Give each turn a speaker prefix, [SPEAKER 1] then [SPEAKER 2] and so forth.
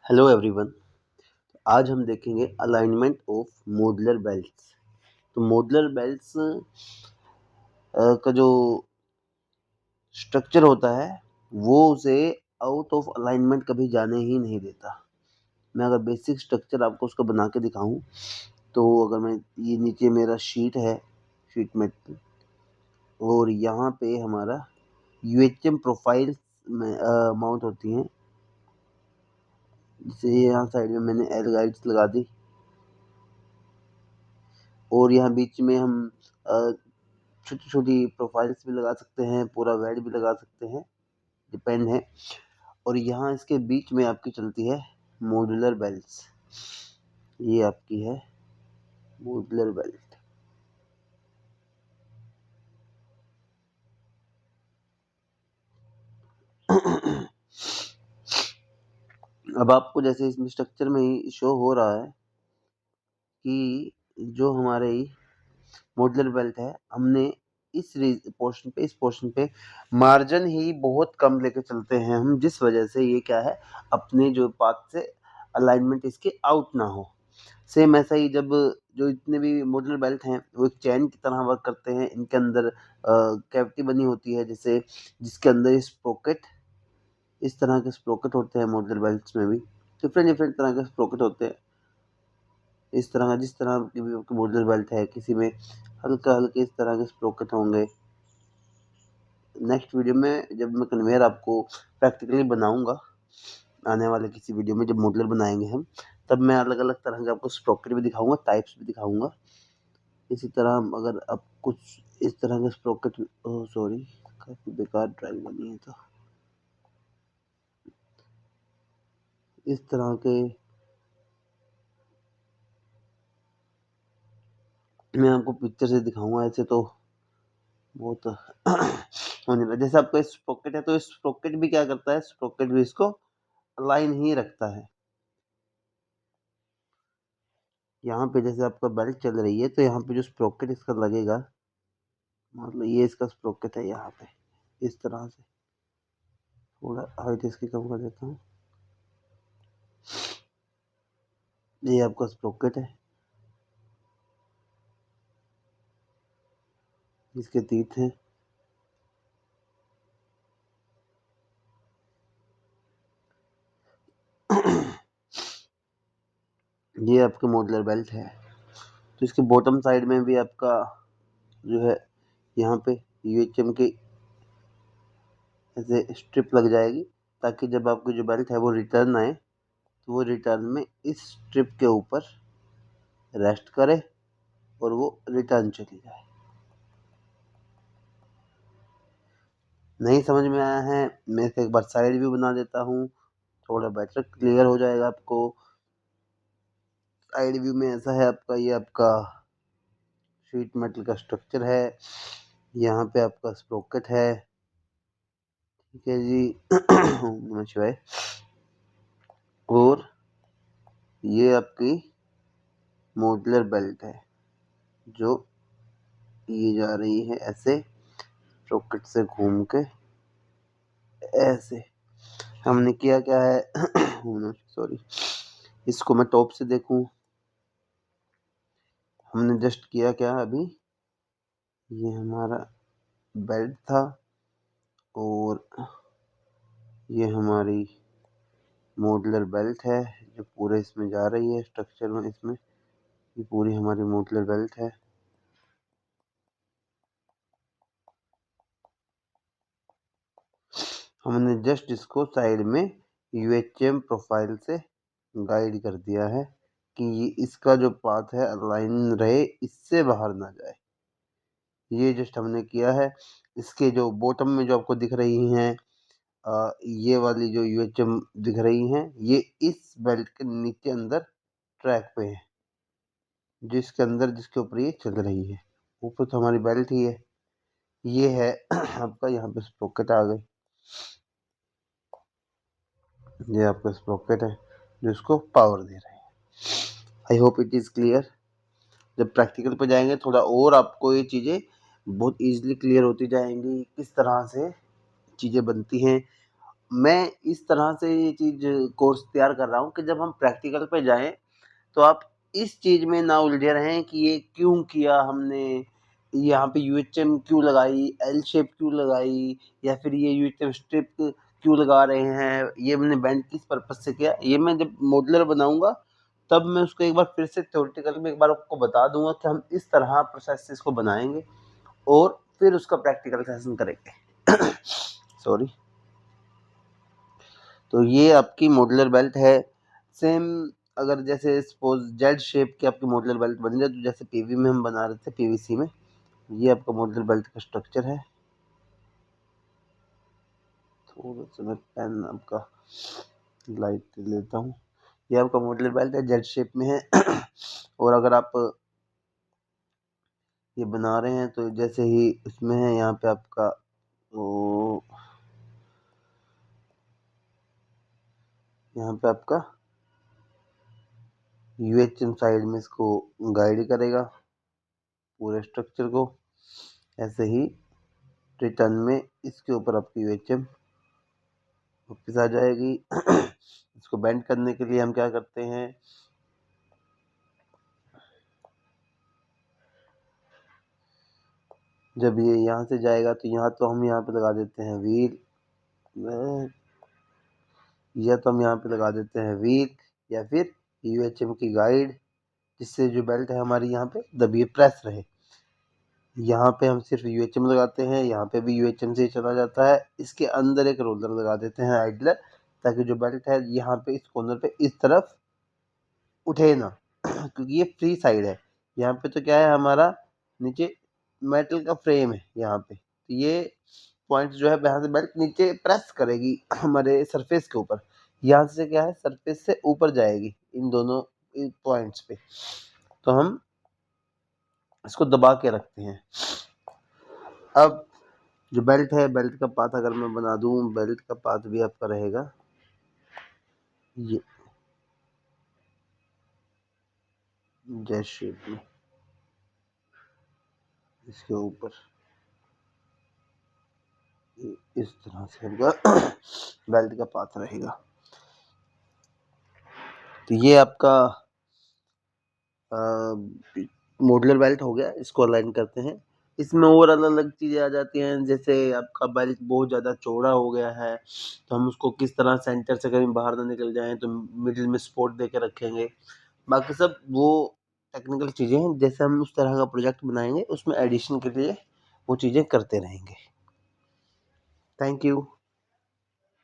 [SPEAKER 1] Hello everyone. आज हम देखेंगे अलाइनमेंट ऑफ मॉड्यूलर बेल्ट्स। तो मॉड्यूलर बेल्ट्स का जो स्ट्रक्चर होता है वो उसे आउट ऑफ अलाइनमेंट कभी जाने ही नहीं देता। मैं अगर बेसिक स्ट्रक्चर आपको उसका बना के दिखाऊं तो अगर मैं ये नीचे मेरा शीट मेटल और यहाँ पे हमारा यूएचएम प्रोफाइल में माउंट होती हैं। जैसे यहाँ साइड में मैंने एल गाइड्स लगा दी और यहाँ बीच में हम छोटी छोटी प्रोफाइल्स भी लगा सकते हैं, पूरा वेड भी लगा सकते हैं, डिपेंड है। और यहाँ इसके बीच में आपकी चलती है मॉड्यूलर बेल्ट्स। ये आपकी है मॉड्यूलर बेल्ट। अब आपको जैसे इसमें स्ट्रक्चर में ही शो हो रहा है कि जो हमारे मॉड्यूलर बेल्ट है हमने इस पोर्शन पे मार्जिन ही बहुत कम लेके चलते हैं हम, जिस वजह से ये क्या है अपने जो पाथ से अलाइनमेंट इसके आउट ना हो। सेम ऐसा ही जब जो इतने भी मॉड्यूलर बेल्ट हैं वो एक चैन की तरह वर्क करते हैं। इनके अंदर कैविटी बनी होती है जैसे जिसके अंदर स्प्रोकेट, इस तरह के स्प्रोकेट होते हैं मॉड्यूलर बेल्ट्स में भी। डिफरेंट डिफरेंट तरह के स्प्रोकेट होते हैं। इस तरह का जिस तरह की भी आपकी मॉड्यूलर बेल्ट है किसी में हल्का हल्के इस तरह के स्प्रोकेट होंगे। नेक्स्ट वीडियो में जब मैं कन्वेयर आपको प्रैक्टिकली बनाऊंगा, आने वाले किसी वीडियो में जब मॉड्यूलर बनाएंगे हम, तब मैं अलग अलग तरह के आपको स्प्रोकेट भी दिखाऊंगा, टाइप्स भी दिखाऊंगा। इसी तरह हम अगर अब कुछ इस तरह के स्प्रोकेट, सॉरी काफ़ी बेकार ड्राइंग बनी है, तो इस तरह के मैं आपको पिक्चर से दिखाऊंगा। ऐसे तो बहुत होने लगा। जैसे आपका स्प्रोकेट है तो स्प्रोकेट भी क्या करता है, स्प्रोकेट भी इसको अलाइन ही रखता है। यहाँ पे जैसे आपका बेल्ट चल रही है तो यहाँ पे जो स्प्रोकेट इसका लगेगा, मतलब ये इसका स्प्रोकेट है, यहाँ पे इस तरह से थोड़ा हाइट इसकी कम कर देता हूँ। ये आपका स्प्रोकेट है, इसके तीत हैं। ये आपका मॉड्यूलर बेल्ट है। तो इसके बॉटम साइड में भी आपका जो है यहाँ पे यूएचएम की ऐसे स्ट्रिप लग जाएगी, ताकि जब आपकी जो बेल्ट है वो रिटर्न आए तो वो रिटर्न में इस स्ट्रिप के ऊपर रेस्ट करे और वो रिटर्न चली जाए। नहीं समझ में आया है, मैं इसे एक बार साइड व्यू बना देता हूँ, थोड़ा बेटर क्लियर हो जाएगा आपको। साइड व्यू में ऐसा है आपका, ये आपका शीट मेटल का स्ट्रक्चर है, यहाँ पे आपका स्प्रोकेट है। ठीक है जी। नमः शिवाय। और ये आपकी मॉड्यूलर बेल्ट है जो ये जा रही है ऐसे रॉकेट से घूम के ऐसे। हमने किया क्या है सॉरी, इसको मैं टॉप से देखूं। हमने जस्ट किया क्या अभी, ये हमारा बेल्ट था और ये हमारी मॉड्यूलर बेल्ट है जो पूरे इसमें जा रही है स्ट्रक्चर में। इसमें ये पूरी हमारी मॉड्यूलर बेल्ट है। हमने जस्ट इसको साइड में यूएचएम प्रोफाइल से गाइड कर दिया है कि ये इसका जो पाथ है अलाइन रहे, इससे बाहर ना जाए। ये जस्ट हमने किया है। इसके जो बॉटम में जो आपको दिख रही हैं ये वाली जो यूएचएम दिख रही हैं, ये इस बेल्ट के नीचे अंदर ट्रैक पे है, जिसके अंदर जिसके ऊपर ये चल रही है। ऊपर तो हमारी बेल्ट ही है। ये है आपका, यहाँ पे स्प्रोकेट आ गई। ये आपका स्प्रोकेट है जो इसको पावर दे रहे हैं। I hope it is clear. जब प्रैक्टिकल पे जाएंगे थोड़ा और आपको ये चीज़ें बहुत ईजिली क्लियर होती जाएंगी, किस तरह से चीज़ें बनती हैं। मैं इस तरह से ये चीज़ कोर्स तैयार कर रहा हूँ कि जब हम प्रैक्टिकल पे जाएँ, तो आप इस चीज़ में ना उलझे रहें कि ये क्यों किया हमने, यहाँ पे यूएचएम क्यों लगाई, एल शेप क्यों लगाई, या फिर ये यूएचएम स्ट्रिप क्यों लगा रहे हैं, ये हमने बेंड किस पर्पज़ से किया। ये मैं जब मॉड्यूलर बनाऊँगा, तब मैं उसको एक बार फिर से थ्योरेटिकल में एक बार आपको बता दूँगा कि हम इस तरह प्रोसेस से इसको बनाएँगे और फिर उसका प्रैक्टिकल सेशन करेंगे। सॉरी। तो ये आपकी मॉड्यूलर बेल्ट है। सेम अगर जैसे सपोज़ जेड शेप की आपकी मॉड्यूलर बेल्ट बन जाए, तो जैसे पीवी में हम बना रहे थे पीवीसी में, ये आपका मॉड्यूलर बेल्ट का स्ट्रक्चर है। थोड़ा-सा मैं पेन आपका लाइट लेता हूँ। ये आपका मॉड्यूलर बेल्ट है, जेड शेप में है। और अगर आप ये बना रहे हैं तो जैसे ही इसमें है, यहाँ पे आपका वो यहाँ पे आपका यूएचएम साइड में इसको गाइड करेगा पूरे स्ट्रक्चर को। ऐसे ही रिटर्न में इसके ऊपर आपकी यूएचएम वापस आ जाएगी। इसको बेंड करने के लिए हम क्या करते हैं, जब ये यहाँ से जाएगा तो यहाँ तो हम यहाँ पे लगा देते हैं व्हील, या तो हम यहाँ पे लगा देते हैं व्हील या फिर यूएचएम की गाइड, जिससे जो बेल्ट है हमारी यहाँ पे दबिए प्रेस रहे। यहाँ पे हम सिर्फ यूएचएम लगाते हैं, यहाँ पे भी यूएचएम से ही चला जाता है। इसके अंदर एक रोलर लगा देते हैं आइडलर, ताकि जो बेल्ट है यहाँ पे इस कॉर्नर पे इस तरफ उठे ना। क्योंकि ये फ्री साइड है। यहाँ पे तो क्या है, हमारा नीचे मेटल का फ्रेम है यहाँ पे, तो ये पॉइंट जो है यहाँ से बेल्ट नीचे प्रेस करेगी हमारे सरफेस के ऊपर। यहाँ से क्या है, सरफेस से ऊपर जाएगी इन दोनों पॉइंट्स पे, तो हम इसको दबा के रखते हैं। अब जो बेल्ट है, बेल्ट का पाथ अगर मैं बना दूं, बेल्ट का पाथ भी आपका रहेगा ये जैसे शेप में, इसके ऊपर इस तरह से आपका बेल्ट का पाथ रहेगा। तो ये आपका मॉड्यूलर बेल्ट हो गया। इसको अलाइन करते हैं। इसमें और अलग अलग चीज़ें आ जाती हैं, जैसे आपका बेल्ट बहुत ज़्यादा चौड़ा हो गया है, तो हम उसको किस तरह सेंटर से कहीं बाहर ना निकल जाएं, तो मिडिल में सपोर्ट दे के रखेंगे। बाकी सब वो टेक्निकल चीज़ें हैं, जैसे हम उस तरह का प्रोजेक्ट बनाएंगे उसमें एडिशन के लिए वो चीज़ें करते रहेंगे। Thank you.